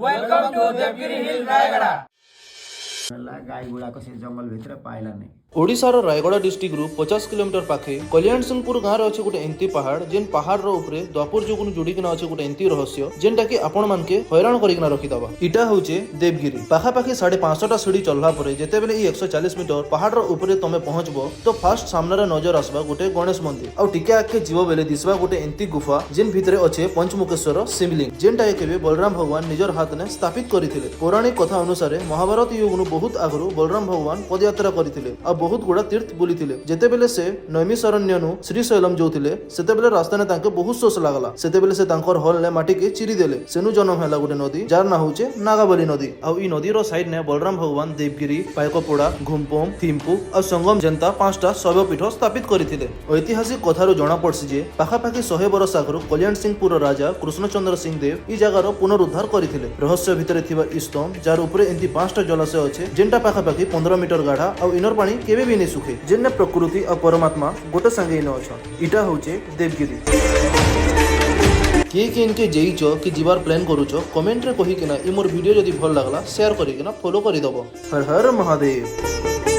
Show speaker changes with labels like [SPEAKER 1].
[SPEAKER 1] Welcome to Devgiri Hill, Rayagada.
[SPEAKER 2] गाई गुड़ाक से जंगल भितर पाइला नहीं।
[SPEAKER 3] ओडिशार रायगड़ा डिस्ट्रिक्ट रु 50 किलोमीटर पाखे कल्याण सिंहपुर गाँव में अच्छे गोटे एंती पहाड़ जेन पहाड़ ऊपर द्वापर जुगुन जोड़िकिना अच्छे गोटे एंती रहस्य जेनटा कि आपण मानके हैरान करिकिना रखिदबा। इटा होचे देवगिरी पाखापाखि 550 सीढ़ी चलला परे जेतेबेले 140 मीटर पहाड़ ऊपर तमे पहुंचबो तो फास्ट सामने नजर आसबा गोटे गणेश मंदिर और टिके आगे जीव बेले दिसबा गोटे एंती गुफा जेन भितरे अच्छे पंचमुखेश्वर शिवलिंग जेनटा केबे बलराम भगवान निजर हाथ ने स्थापित करथिले। पौराणिक कथा अनुसार महाभारत युगनु बहुत आगरु बलराम भगवान पदयात्रा करथिले आ बहुत गुड़ा तीर्थ बुलीथिले। जेतेबेले से नैमिषारण्यनु श्रीशैलम जोथिले सेतेबेले रास्ता ने तांके बहुत शोष लागला। सेतेबेले से तांकर हल ने माटी के चिरी देले। सेनु जन्म हैला गोटे नदी जार ना होचे नागावली नदी। आ ई नदी रो साइड ने बलराम भगवान देवगिरी पायकपोड़ा घुमपोम थिम्पु और संगम जनता 5टा शैवपीठ स्थापित करथिले। ऐतिहासिक कथारो जणा पड़सी जे पाखापाखि 100 वर्ष आगरु कल्याण सिंहपुर राजा कृष्णचंद्र सिंह देव ई जगार पुनरुद्धार करथिले। रहस्य भितरे थिबा ई स्तंभ जार ऊपर एंती 5टा जलाशय अच्छे जेनटा पाखापाखि 15 मीटर गाढ़ा और इनर पानी केबे भी नहीं सुखे जेने प्रकृति और परमात्मा गोटे संगे इन अच्छा। इटा होचे देवगिरी। किए इनके जेईच कि जीवार प्लान करूच कमेंट रे कहि किना ई मोर वीडियो जदि भल लागला शेयर करि किना फॉलो करि दबो। हर हर महादेव।